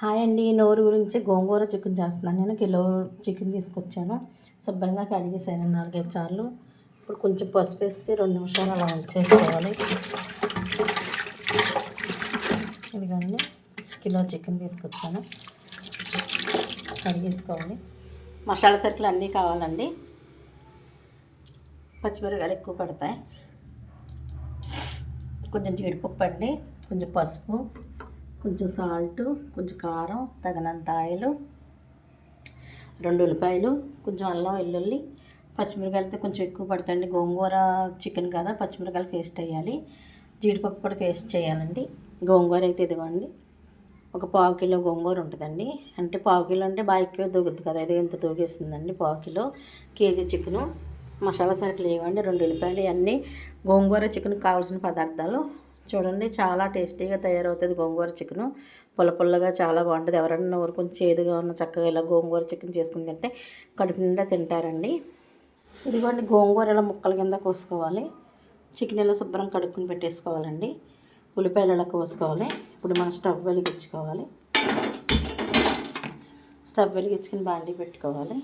Hi అండి. నోరు గురించి గోంగూర చికెన్ చేస్తున్నాను. నేను కిలో చికెన్ తీసుకొచ్చాను. శుభ్రంగా కడిగేసాను 4-5 సార్లు. ఇప్పుడు కొంచెం పసుపు వేసి 2 నిమిషాలు అలా చేసుకోవాలి. ఇదిగోండి, కిలో చికెన్ తీసుకొచ్చాను. కడిగేసుకోవాలి. మసాలా సరుకులు అన్నీ కావాలండి. పచ్చిమిరపకాయలు ఎక్కువ పడతాయి. కొంచెం జీడిపప్పు అండి, కొంచెం పసుపు, కొంచెం సాల్టు, కొంచెం కారం, తగినంత ఆయిల్, 2 ఉల్లిపాయలు, కొంచెం అల్లం వెల్లుల్లి, పచ్చిమిరపకాయలతో కొంచెం ఎక్కువ పడతాయండి. గోంగూర చికెన్ కదా, పచ్చిమిరపకాయలు పేస్ట్ వేయాలి. జీడిపప్పు కూడా పేస్ట్ చేయాలండి. గోంగూర అయితే ఇదిగోండి, ఒక 1/4 కిలో గోంగూర ఉంటుందండి. అంటే 1/4 కిలో అంటే బాగా ఎక్కువ తూగుద్ది కదా, ఇది ఇంత తూగేస్తుందండి. 1/4 కిలో కేజీ చికెను. మసాలా సరుకులు ఇవ్వండి, 2 ఉల్లిపాయలు, ఇవన్నీ గోంగూర చికెన్కి కావాల్సిన పదార్థాలు. చూడండి, చాలా టేస్టీగా తయారవుతుంది గోంగూర చికెను. పుల్ల పుల్లగా చాలా బాగుంటుంది. ఎవరైనా నోరు కొంచెం చేదుగా ఉన్న చక్కగా ఇలా గోంగూర చికెన్ చేసుకుని తింటే కడుపు నిండా తింటారండి. ఇదిగోండి, గోంగూర ఇలా ముక్కల కింద కోసుకోవాలి. చికెన్ ఇలా శుభ్రం కడుక్కుని పెట్టేసుకోవాలండి. ఉల్లిపాయలు ఇలా కోసుకోవాలి. ఇప్పుడు మనం స్టవ్ వెలిగించుకోవాలి. స్టవ్ వెలిగించుకుని బాండీ పెట్టుకోవాలి.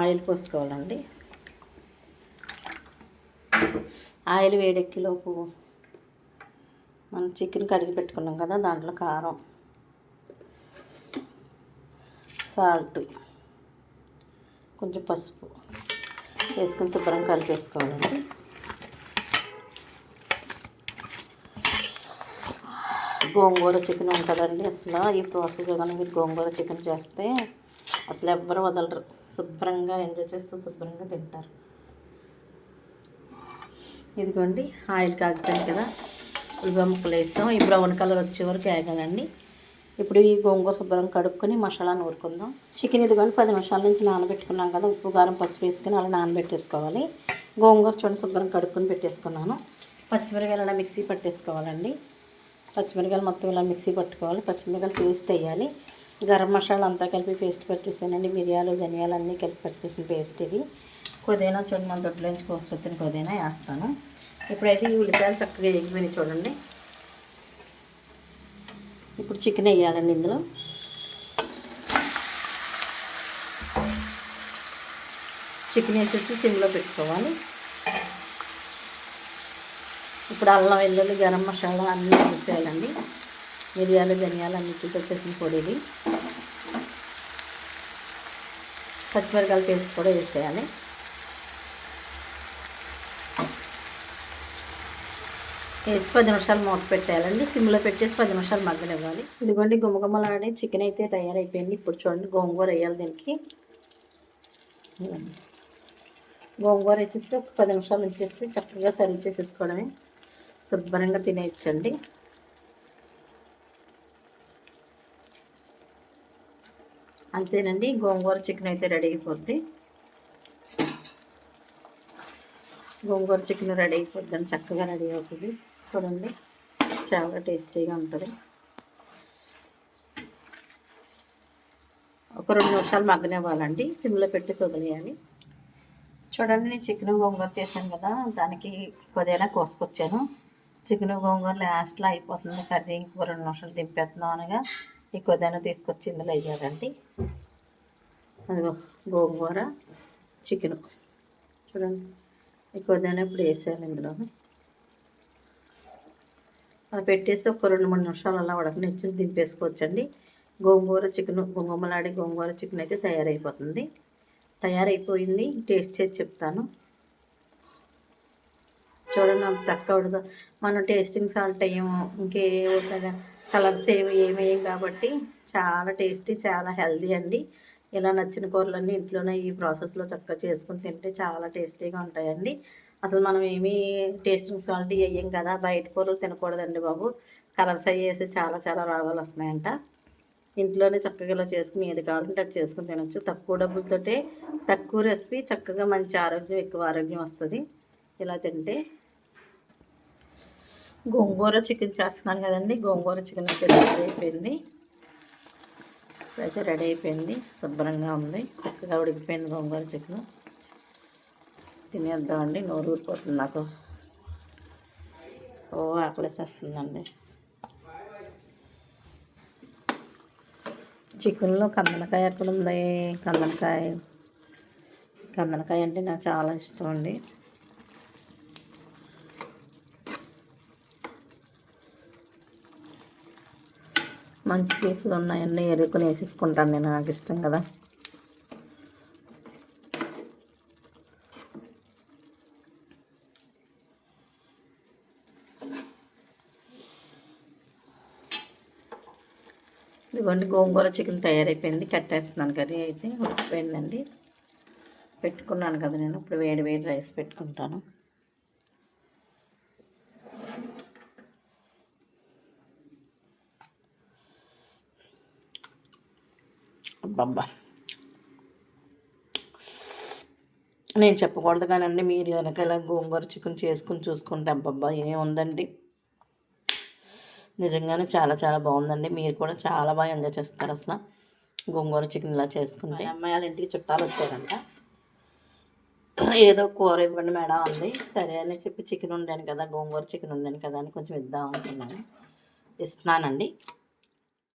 ఆయిల్ పోసుకోవాలండి. ఆయిల్ వేడెక్కిలోపు మనం చికెన్ కడిగి పెట్టుకున్నాం కదా, దాంట్లో కారం, సాల్ట్, కొంచెం పసుపు వేసుకొని శుభ్రం కలిపేసుకోవాలండి. గోంగూర చికెన్ ఉంటుందండి, అసలు ఈ ప్రాసెస్ కానీ మీరు గోంగూర చికెన్ చేస్తే అసలు ఎవ్వరు వదలరు. శుభ్రంగా ఎంజాయ్ చేస్తూ శుభ్రంగా తింటారు. ఇదిగోండి, ఆయిల్ కాగిపోయింది కదా, ఉల్లిపాయ ముక్కలు వేస్తాం. ఈ బ్రౌన్ కలర్ వచ్చే వరకు వేగాలండి. ఇప్పుడు ఈ గోంగూర శుభ్రం కడుక్కొని మసాలా నూరుకుందాం. చికెన్ ఇదిగోండి 10 నిమిషాల నుంచి నానబెట్టుకున్నాం కదా, ఉప్పు కారం పసుపు వేసుకొని అలా నానబెట్టేసుకోవాలి. గోంగూర చూడండి శుభ్రం కడుక్కొని పెట్టేసుకున్నాను. పచ్చిమిరపకాయలు అలా మిక్సీ పట్టేసుకోవాలండి. పచ్చిమిరపకాయలు మొత్తం ఇలా మిక్సీ పట్టుకోవాలి. పచ్చిమిరపకాయలు పేస్ట్ వేయాలి. గరం మసాలా అంతా కలిపి పేస్ట్ పెట్టేసానండి. మిరియాలు ధనియాలు అన్నీ కలిపి పెట్టేసిన పేస్ట్ ఇది. పుదీనా చూడండి, మన దొడ్లోంచి కోసుకొచ్చిన పుదీనా వేస్తాను. ఇప్పుడైతే ఈ ఉల్లిపాయలు చక్కగా వేగిపోయినాయి చూడండి. ఇప్పుడు చికెన్ వేయాలండి ఇందులో. చికెన్ వేసేసి సిమ్లో పెట్టుకోవాలి. ఇప్పుడు అల్లం వెల్లుల్లి గరం మసాలా అన్నీ వేసేయాలండి. మిరియాలు ధనియాలు అన్నిటితో వచ్చేసిన పొడిది, పచ్చిమిరపకాయల పేస్ట్ కూడా వేసేయాలి. వేసి 10 నిమిషాలు మూత పెట్టేయాలండి. సిమ్లో పెట్టేసి 10 నిమిషాలు మగ్గనివ్వాలి. ఇదిగోండి, గుమ్మగుమ్మలాడే చికెన్ అయితే తయారైపోయింది. ఇప్పుడు చూడండి, గోంగూర వేయాలి దీనికి. గోంగూర వేసేసి ఒక 10 నిమిషాలు ఉంచేసి చక్కగా సర్వ్ చేసేసుకోవడమే. శుభ్రంగా తినేయచ్చండి. అంతేనండి, గోంగూర చికెన్ అయితే రెడీ అయిపోద్ది. గోంగూర చికెన్ రెడీ అయిపోద్దండి, చక్కగా రెడీ అవుతుంది. చూడండి, చాలా టేస్టీగా ఉంటుంది. ఒక 2 నిమిషాలు మగ్గనివ్వాలండి. సిమ్లో పెట్టి వదిలేయాలి. చూడండి, నేను చికెన్ గోంగూర చేశాను కదా, దానికి కొద్దిగా కోసుకొచ్చాను. చికెన్ గోంగూర లాస్ట్లో అయిపోతుంది కర్రీ, ఇంకో 2 నిమిషాలు దింపేస్తున్నాం అనగా ఈ కొద్దిగా తీసుకొచ్చి ఇందులో వేయాలండి. అదిగో గోంగూర చికెను చూడండి, ఈ కొద్దిగా ఇప్పుడు వేసేయాలి ఇందులో. అలా పెట్టేసి ఒక 2-3 నిమిషాలు అలా ఉడకనిచ్చేసి దింపేసుకోవచ్చండి. గోంగూర చికెన్, గుమ్మలాడి గోంగూర చికెన్ అయితే తయారైపోయింది. టేస్ట్ చేసి చెప్తాను. చూడండి, అంత చక్కగా ఉడక. మనం టేస్టింగ్ సాల్ట్ అయ్యాము, ఇంకే కలర్స్ ఏమేయం కాబట్టి చాలా టేస్టీ, చాలా హెల్దీ అండి. ఇలా నచ్చిన కూరలన్నీ ఇంట్లోనే ఈ ప్రాసెస్లో చక్కగా చేసుకుని తింటే చాలా టేస్టీగా ఉంటాయండి. అసలు మనం ఏమీ టేస్టింగ్ సాల్ట్ వేయం కదా, బయట కూరలు తినకూడదండి బాబు. కలర్స్ అయ్యేసి చాలా చాలా రోగాలు వస్తున్నాయంట. ఇంట్లోనే చక్కగా ఇలా చేసుకుని ఏది కావాలంటే అది చేసుకుని తినచ్చు. తక్కువ డబ్బులతోటే తక్కువ రెసిపీ, చక్కగా మంచి ఆరోగ్యం, ఎక్కువ ఆరోగ్యం వస్తుంది ఇలా తింటే. గోంగూర చికెన్ చేస్తున్నాను కదండి, గోంగూర చికెన్ అయితే రెడీ అయిపోయింది. శుభ్రంగా ఉంది, చక్కగా ఉడికిపోయింది గోంగూర చికెన్. తినేద్దామండి, నోరు ఊరిపోతుంది నాకు. ఆకలేసేస్తుందండి. చికెన్లో కందనకాయ ఎక్కడ ఉంది? కందనకాయ అంటే నాకు చాలా ఇష్టం అండి. మంచి పీసులు ఉన్నాయన్నీ ఎరుకుని వేసేసుకుంటాను నేను, నాకు ఇష్టం కదా. ఇదిగోండి గోంగూర చికెన్ తయారైపోయింది. కట్టేస్తున్నాను. కర్రీ అయితే ఉడికిపోయిందండి. పెట్టుకున్నాను కదా నేను. ఇప్పుడు వేడి వేడి రైస్ పెట్టుకుంటాను. అబ్బబ్బా, నేను చెప్పకూడదు కానండి, మీరు కనుక ఇలా గోంగూర చికెన్ చేసుకుని చూసుకుంటే అబ్బబ్బా ఏముందండి, నిజంగానే చాలా చాలా బాగుందండి. మీరు కూడా చాలా బాగా ఎంజాయ్ చేస్తారు అసలు గోంగూర చికెన్ ఇలా చేసుకుంటే. అమ్మాయి వాళ్ళ ఇంటికి చుట్టాలు వచ్చారంట. ఏదో కూర ఇవ్వండి మేడం అంది. సరే అని చెప్పి చికెన్ వండాను కదా, గోంగూర చికెన్ వండాను కదా అని కొంచెం ఇద్దాం అనుకున్నాను. ఇస్తున్నానండి.